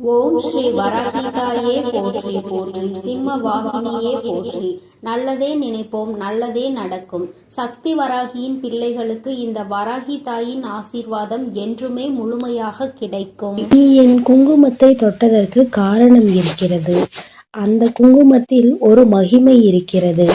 ஓம் ஸ்ரீ வராகிதாயே போற்றி போற்றி, சிம்ம வாகினியே போற்றி. நல்லதே நினைப்போம், நல்லதே நடக்கும். சக்தி வராகியின் பிள்ளைகளுக்கு இந்த வராகி தாயின் ஆசீர்வாதம் என்றுமே முழுமையாக கிடைக்கும். நீ என் குங்குமத்தை தொட்டதற்கு காரணம் இருக்கிறது. அந்த குங்குமத்தில் ஒரு மகிமை இருக்கிறது.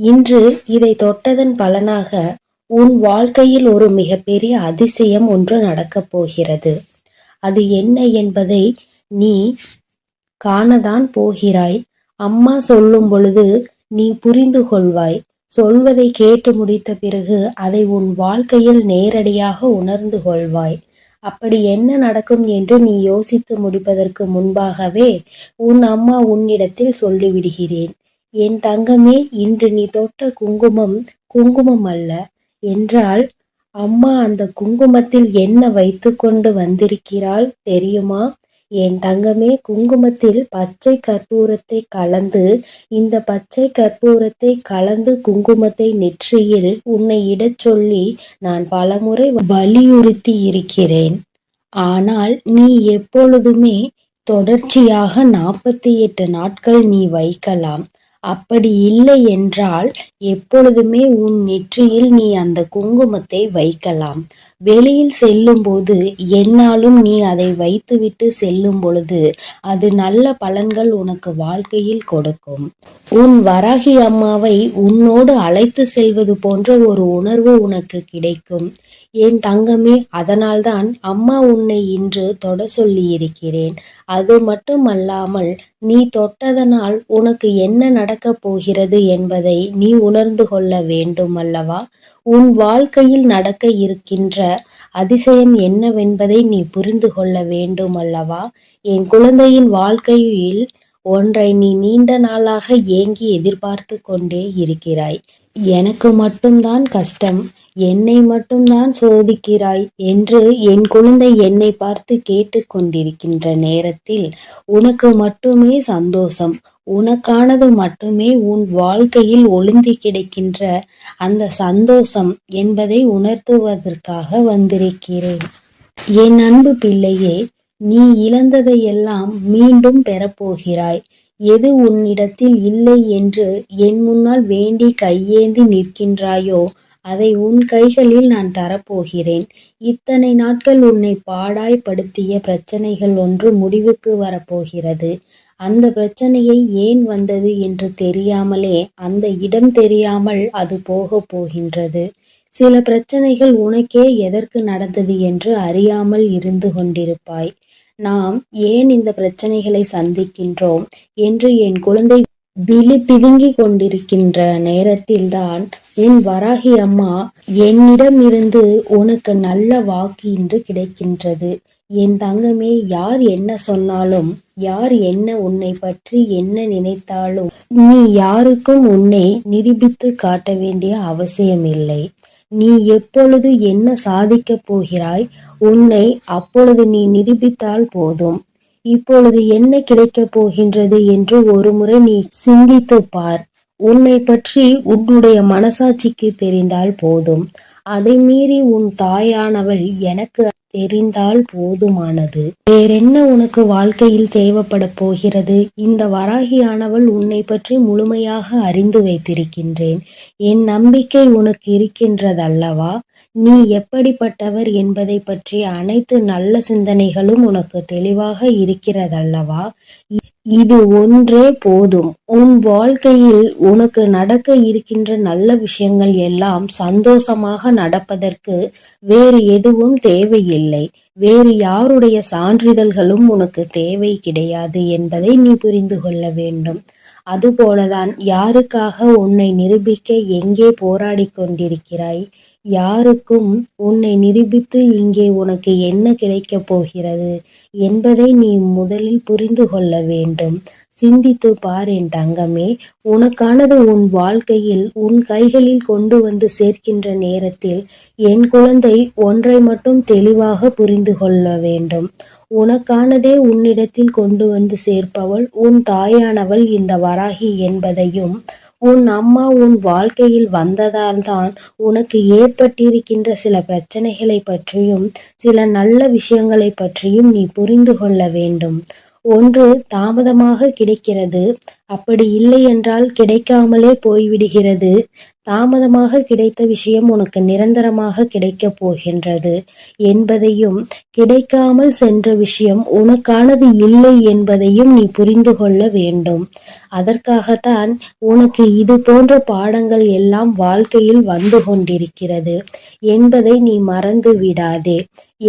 இன்று இதை தொட்டதன் பலனாக உன் வாழ்க்கையில் ஒரு மிகப்பெரிய அதிசயம் ஒன்று நடக்கப் போகிறது. அது என்ன என்பதை நீ காணதான் போகிறாய். அம்மா சொல்லும் பொழுது நீ புரிந்து கொள்வாய். சொல்வதை கேட்டு முடித்த பிறகு அதை உன் வாழ்க்கையில் நேரடியாக உணர்ந்து கொள்வாய். அப்படி என்ன நடக்கும் என்று நீ யோசித்து முடிப்பதற்கு முன்பாகவே உன் அம்மா உன்னிடத்தில் சொல்லிவிடுகிறேன். என் தங்கமே, இன்று நீ தொட்ட குங்குமம் குங்குமம் அல்ல என்றால் அம்மா அந்த குங்குமத்தில் என்ன வைத்து கொண்டு வந்திருக்கிறாள் தெரியுமா? என் தங்கமே, குங்குமத்தில் பச்சை கற்பூரத்தை கலந்து, இந்த பச்சை கற்பூரத்தை கலந்து குங்குமத்தை நெற்றியில் உன்னை இடச் சொல்லி நான் பலமுறை வலியுறுத்தி இருக்கிறேன். ஆனால் நீ எப்பொழுதுமே தொடர்ச்சியாக 48 நாட்கள் நீ வைக்கலாம். அப்படி இல்லை என்றால் எப்பொழுதுமே உன் நெற்றியில் நீ அந்த குங்குமத்தை வைக்கலாம். வெளியில் செல்லும் போது என்னாலும் நீ அதை வைத்துவிட்டு செல்லும் பொழுது அது நல்ல பலன்கள் உனக்கு வாழ்க்கையில் கொடுக்கும். உன் வராகி அம்மாவை உன்னோடு அழைத்து செல்வது போன்ற ஒரு உணர்வு உனக்கு கிடைக்கும். என் தங்கமே, அதனால்தான் அம்மா உன்னை இன்று தொட சொல்லி இருக்கிறேன். அது மட்டுமல்லாமல் நீ தொட்டதனால் உனக்கு என்ன நடக்கப் போகிறது என்பதை நீ உணர்ந்து கொள்ள வேண்டும் அல்லவா? உன் வாழ்க்கையில் நடக்க இருக்கின்ற அதிசயம் என்னவென்பதை நீ புரிந்து கொள்ள வேண்டும் அல்லவா? என் குழந்தையின் வாழ்க்கையில் ஒன்றை நீ நீண்ட நாளாக ஏங்கி எதிர்பார்த்து கொண்டே இருக்கிறாய். எனக்கு மட்டும்தான் கஷ்டம், என்னை மட்டும்தான் சோதிக்கிறாய் என்று என் குழந்தை என்னை பார்த்து கேட்டு கொண்டிருக்கின்ற நேரத்தில் உனக்கு மட்டுமே சந்தோஷம், உனக்கானது மட்டுமே உன் வாழ்க்கையில் ஒளிந்து கிடக்கின்ற அந்த சந்தோஷம் என்பதை உணர்த்துவதற்காக வந்திருக்கிறேன். என் அன்பு பிள்ளையே, நீ இழந்ததையெல்லாம் மீண்டும் பெறப்போகிறாய். எது உன்னிடத்தில் இல்லை என்று என் முன்னால் வேண்டி கையேந்தி நிற்கின்றாயோ அதை உன் கைகளில் நான் தரப்போகிறேன். இத்தனை நாட்கள் உன்னை பாடாய்படுத்திய பிரச்சனைகள் ஒன்று முடிவுக்கு வரப்போகிறது. அந்த பிரச்சனையை ஏன் வந்தது என்று தெரியாமலே, அந்த இடம் தெரியாமல் அது போக போகின்றது. சில பிரச்சனைகள் உனக்கே எதற்கு நடந்தது என்று அறியாமல் இருந்து கொண்டிருப்பாய். நாம் ஏன் இந்த பிரச்சனைகளை சந்திக்கின்றோம் என்று என் குழந்தை விழி பிதுங்கி கொண்டிருக்கின்ற நேரத்தில்தான் உன் வராகி அம்மா என்னிடமிருந்து உனக்கு நல்ல வாக்கு இன்று கிடைக்கின்றது. என் தங்கமே, யார் என்ன சொன்னாலும், யார் என்ன உன்னை பற்றி என்ன நினைத்தாலும் நீ யாருக்கும் உன்னை நிரூபித்து காட்ட வேண்டிய அவசியமில்லை. நீ எப்பொழுது என்ன சாதிக்கப் போகிறாய், உன்னை அப்பொழுது நீ நிரூபித்தால் போதும். இப்பொழுது என்ன கிடைக்கப் போகின்றது என்று ஒரு முறை நீ சிந்தித்து பார். உன்னை பற்றி உன்னுடைய மனசாட்சிக்கு தெரிந்தால் போதும். அதை மீறி உன் தாயானவள் எனக்கு தெரிந்தால் போதுமானது. வேறென்ன உனக்கு வாழ்க்கையில் தேவைப்பட போகிறது? இந்த வராகியானவள் உன்னை பற்றி முழுமையாக அறிந்து வைத்திருக்கின்றேன். என் நம்பிக்கை உனக்கு இருக்கின்றதல்லவா? நீ எப்படிப்பட்டவர் என்பதை பற்றி அனைத்து நல்ல சிந்தனைகளும் உனக்கு தெளிவாக இருக்கிறதல்லவா? இது ஒன்றே போதும். உன் வாழ்க்கையில் உனக்கு நடக்க இருக்கின்ற நல்ல விஷயங்கள் எல்லாம் சந்தோஷமாக நடப்பதற்கு வேறு எதுவும் தேவையில்லை. வேறு யாருடைய சான்றிதழ்களும் உனக்கு தேவை கிடையாது என்பதை நீ புரிந்து கொள்ள வேண்டும். அதுபோலதான் யாருக்காக உன்னை நிரூபிக்க எங்கே போராடி கொண்டிருக்கிறாய்? யாருக்கும் உன்னை நிரூபித்து இங்கே உனக்கு என்ன கிடைக்கப் போகிறது என்பதை நீ முதலில் புரிந்து கொள்ள வேண்டும். சிந்தித்து பார் என் தங்கமே. உனக்கானது உன் வாழ்க்கையில் உன் கைகளில் கொண்டு வந்து சேர்க்கின்ற நேரத்தில் என் குழந்தை ஒன்றை மட்டும் தெளிவாக புரிந்து கொள்ள வேண்டும். உனக்கானதே உன்னிடத்தில் கொண்டு வந்து சேர்ப்பவள் உன் தாயானவள் இந்த வராகி என்பதையும், உன் அம்மா உன் வாழ்க்கையில் வந்ததால்தான் உனக்கு ஏற்பட்டிருக்கின்ற சில பிரச்சனைகளை பற்றியும் சில நல்ல விஷயங்களை பற்றியும் நீ புரிந்து கொள்ள வேண்டும். ஒன்று தாமதமாக கிடைக்கிறது, அப்படி இல்லை என்றால் கிடைக்காமலே போய்விடுகிறது. தாமதமாக கிடைத்த விஷயம் உனக்கு நிரந்தரமாக கிடைக்கப் போகின்றது என்பதையும், கிடைக்காமல் சென்ற விஷயம் உனக்கானது இல்லை என்பதையும் நீ புரிந்து கொள்ள வேண்டும். அதற்காகத்தான் உனக்கு இது போன்ற பாடங்கள் எல்லாம் வாழ்க்கையில் வந்து கொண்டிருக்கிறது என்பதை நீ மறந்து விடாதே.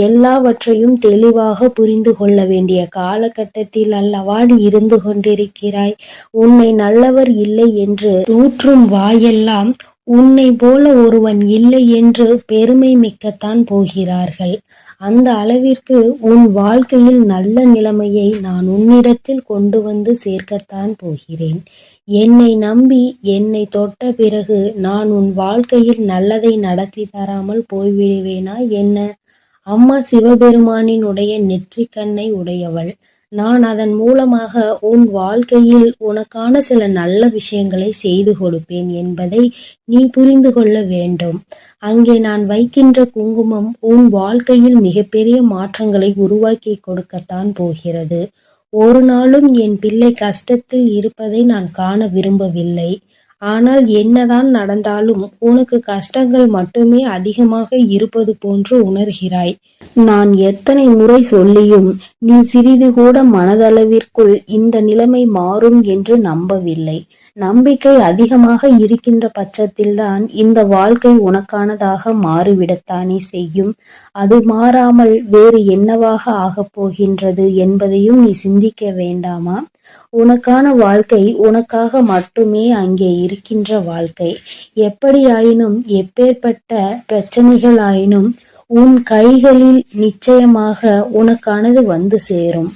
எல்லாவற்றையும் தெளிவாக புரிந்து கொள்ள வேண்டிய காலகட்டத்தில் அல்லவா நீ இருந்து கொண்டிருக்கிறாய். உன்னை நல்லவர் இல்லை என்று தூற்றும் வாயெல்லாம் உன்னை போல ஒருவன் இல்லை என்று பெருமை மிக்கத்தான் போகிறார்கள். அந்த அளவிற்கு உன் வாழ்க்கையில் நல்ல நிலைமையை நான் உன்னிடத்தில் கொண்டு வந்து சேர்க்கத்தான் போகிறேன். என்னை நம்பி என்னை தொட்ட பிறகு நான் உன் வாழ்க்கையில் நல்லதை நடத்தி தராமல் போய்விடுவேனா என்ன? அம்மா சிவபெருமானினுடைய நெற்றிக் கண்ணை உடையவள். நான் அதன் மூலமாக உன் வாழ்க்கையில் உனக்கான சில நல்ல விஷயங்களை செய்து கொடுப்பேன் என்பதை நீ புரிந்து கொள்ள வேண்டும். அங்கே நான் வைக்கின்ற குங்குமம் உன் வாழ்க்கையில் மிகப்பெரிய மாற்றங்களை உருவாக்கி கொடுக்கத்தான் போகிறது. ஒரு நாளும் என் பிள்ளை கஷ்டத்தில் இருப்பதை நான் காண விரும்பவில்லை. ஆனால் என்னதான் நடந்தாலும் உனக்கு கஷ்டங்கள் மட்டுமே அதிகமாக இருப்பது போன்று உணர்கிறாய். நான் எத்தனை முறை சொல்லியும் நீ சிறிது கூட மனதளவிற்குள் இந்த நிலைமை மாறும் என்று நம்பவில்லை. நம்பிக்கை அதிகமாக இருக்கின்ற பட்சத்தில்தான் இந்த வாழ்க்கை உனக்கானதாக மாறிவிடத்தானே செய்யும். அது மாறாமல் வேறு என்னவாக ஆகப் போகின்றது என்பதையும் நீ சிந்திக்க வேண்டாமா? உனக்கான வாழ்க்கை உனக்காக மட்டுமே அங்கே இருக்கின்ற வாழ்க்கை. எப்படியாயினும் எப்பேற்பட்ட பிரச்சனைகள் ஆயினும் உன் கைகளில் நிச்சயமாக உனக்கானது வந்து சேரும்.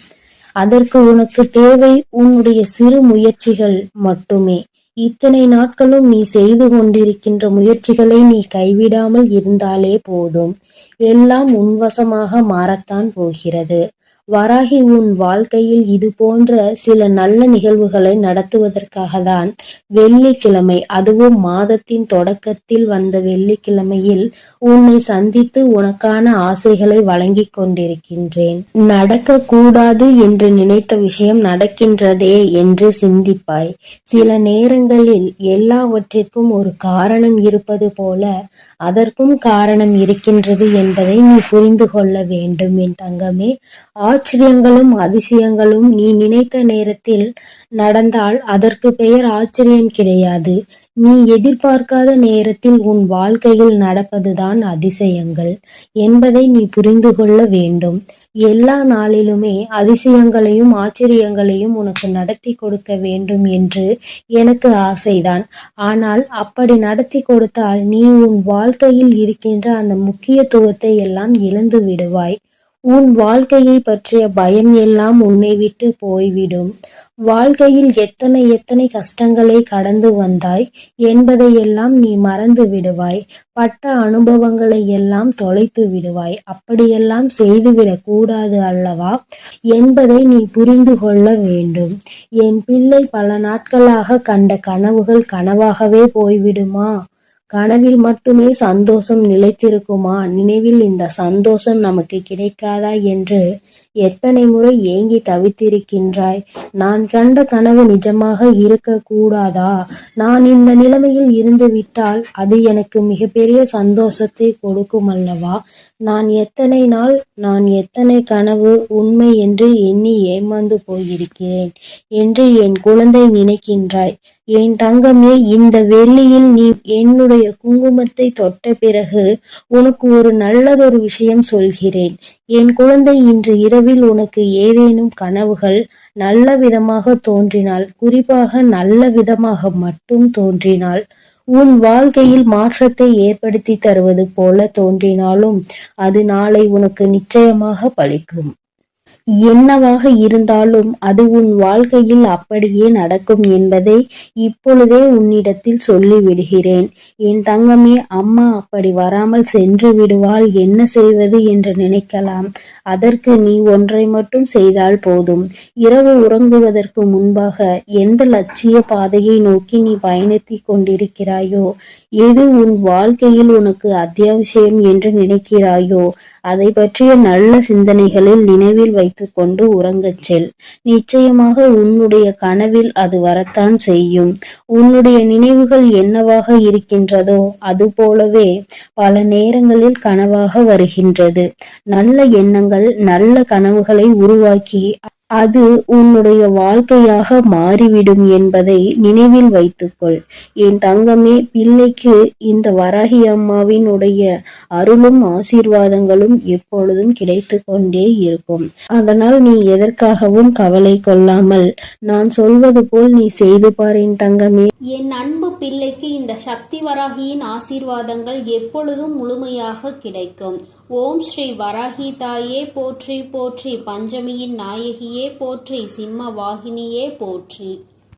அதற்கு உனக்கு தேவை உன்னுடைய சிறு முயற்சிகள் மட்டுமே. இத்தனை நாட்களும் நீ செய்து கொண்டிருக்கின்ற முயற்சிகளை நீ கைவிடாமல் இருந்தாலே போதும். எல்லாம் உன்வசமாக மாறத்தான் போகிறது. வராகி உன் வாழ்க்கையில் இது போன்ற சில நல்ல நிகழ்வுகளை நடத்துவதற்காக தான் வெள்ளிக்கிழமை, அதுவும் மாதத்தின் தொடக்கத்தில் வந்த வெள்ளிக்கிழமையில் உன்னை சந்தித்து உனக்கான ஆசைகளை வழங்கி கொண்டிருக்கின்றேன். நடக்க கூடாது என்று நினைத்த விஷயம் நடக்கின்றதே என்று சிந்திப்பாய். சில நேரங்களில் எல்லாவற்றிற்கும் ஒரு காரணம் இருப்பது போல அதற்கும் காரணம் இருக்கின்றது என்பதை நீ புரிந்து கொள்ள வேண்டும் என் தங்கமே. ஆச்சரியங்களும் அதிசயங்களும் நீ நினைத்த நேரத்தில் நடந்தால் அதற்கு பெயர் ஆச்சரியம் கிடையாது. நீ எதிர்பார்க்காத நேரத்தில் உன் வாழ்க்கையில் நடப்பதுதான் அதிசயங்கள் என்பதை நீ புரிந்து கொள்ள வேண்டும். எல்லா நாளிலுமே அதிசயங்களையும் ஆச்சரியங்களையும் உனக்கு நடத்தி கொடுக்க வேண்டும் என்று எனக்கு ஆசைதான். ஆனால் அப்படி நடத்தி கொடுத்தால் நீ உன் வாழ்க்கையில் இருக்கின்ற அந்த முக்கியத்துவத்தை எல்லாம் இழந்து விடுவாய். உன் வாழ்க்கையை பற்றிய பயம் எல்லாம் உன்னை விட்டு போய்விடும். வாழ்க்கையில் எத்தனை எத்தனை கஷ்டங்களை கடந்து வந்தாய் என்பதையெல்லாம் நீ மறந்து விடுவாய். பட்ட அனுபவங்களை எல்லாம் தொலைத்து விடுவாய். அப்படியெல்லாம் செய்துவிடக் கூடாது அல்லவா என்பதை நீ புரிந்து கொள்ள வேண்டும். என் பிள்ளை பல நாட்களாக கண்ட கனவுகள் கனவாகவே போய்விடுமா? கனவில் மட்டுமே சந்தோஷம் நிலைத்திருக்குமா? நினைவில் இந்த சந்தோஷம் நமக்கு கிடைக்காதா என்று எத்தனை முறை ஏங்கி தவித்திருக்கின்றாய். நான் கண்ட கனவு நிஜமாக இருக்க கூடாதா? நான் இந்த நிலைமையில் இருந்து விட்டால் அது எனக்கு மிகப்பெரிய சந்தோஷத்தை கொடுக்கும் அல்லவா? நான் எத்தனை கனவு உண்மை என்று எண்ணி ஏமாந்து போயிருக்கிறேன் என்று என் குழந்தை நினைக்கின்றாய். என் தங்கமே, இந்த வெள்ளியில் நீ என்னுடைய குங்குமத்தை தொட்ட பிறகு உனக்கு ஒரு நல்லதொரு விஷயம் சொல்கிறேன். என் குழந்தை, இன்று இரவில் உனக்கு ஏதேனும் கனவுகள் நல்ல விதமாக தோன்றினால், குறிப்பாக நல்ல விதமாக மட்டும் தோன்றினால், உன் வாழ்க்கையில் மாற்றத்தை ஏற்படுத்தி தருவது போல தோன்றினாலும் அது நாளை உனக்கு நிச்சயமாக பலிக்கும். என்னவாக இருந்தாலும் அது உன் வாழ்க்கையில் அப்படியே நடக்கும் என்பதை இப்பொழுதே உன்னிடத்தில் சொல்லிவிடுகிறேன். என் தங்கமே, அம்மா அப்படி வராமல் சென்று விடுவாள், என்ன செய்வது என்று நினைக்கலாம். அதற்கு நீ ஒன்றை மட்டும் செய்தால் போதும். இரவு உறங்குவதற்கு முன்பாக எந்த லட்சிய பாதையை நோக்கி நீ பயணித்து கொண்டிருக்கிறாயோ, எது உன் வாழ்க்கையில் உனக்கு அத்தியாவசியம் என்று நினைக்கிறாயோ அதை பற்றிய நல்ல சிந்தனைகளில் நினைவில் வைத்துக்கொண்டு உறங்கச் செல். நிச்சயமாக உன்னுடைய கனவில் அது வரத்தான் செய்யும். உன்னுடைய நினைவுகள் என்னவாக இருக்கின்றதோ அது போலவே பல நேரங்களில் கனவாக வருகின்றது. நல்ல எண்ணங்கள் நல்ல கனவுகளை உருவாக்கி அது உன்னுடைய வாழ்க்கையாக மாறிவிடும் என்பதை நினைவில் வைத்துக்கொள். என் தங்கமே, பிள்ளைக்கு இந்த வராகி அம்மாவினுடைய அருளும் ஆசீர்வாதங்களும் எப்பொழுதும் கிடைத்து கொண்டே இருக்கும். அதனால் நீ எதற்காகவும் கவலை கொள்ளாமல் நான் சொல்வது போல் நீ செய்து பார் என் தங்கமே. என் அன்பு பிள்ளைக்கு இந்த சக்தி வராகியின் ஆசீர்வாதங்கள் எப்பொழுதும் முழுமையாக கிடைக்கும். ஓம் ஸ்ரீ வராகி தாயே போற்றி போற்றி, பஞ்சமியின் நாயகியே போற்றி, சிம்ம வாகினியே போற்றி.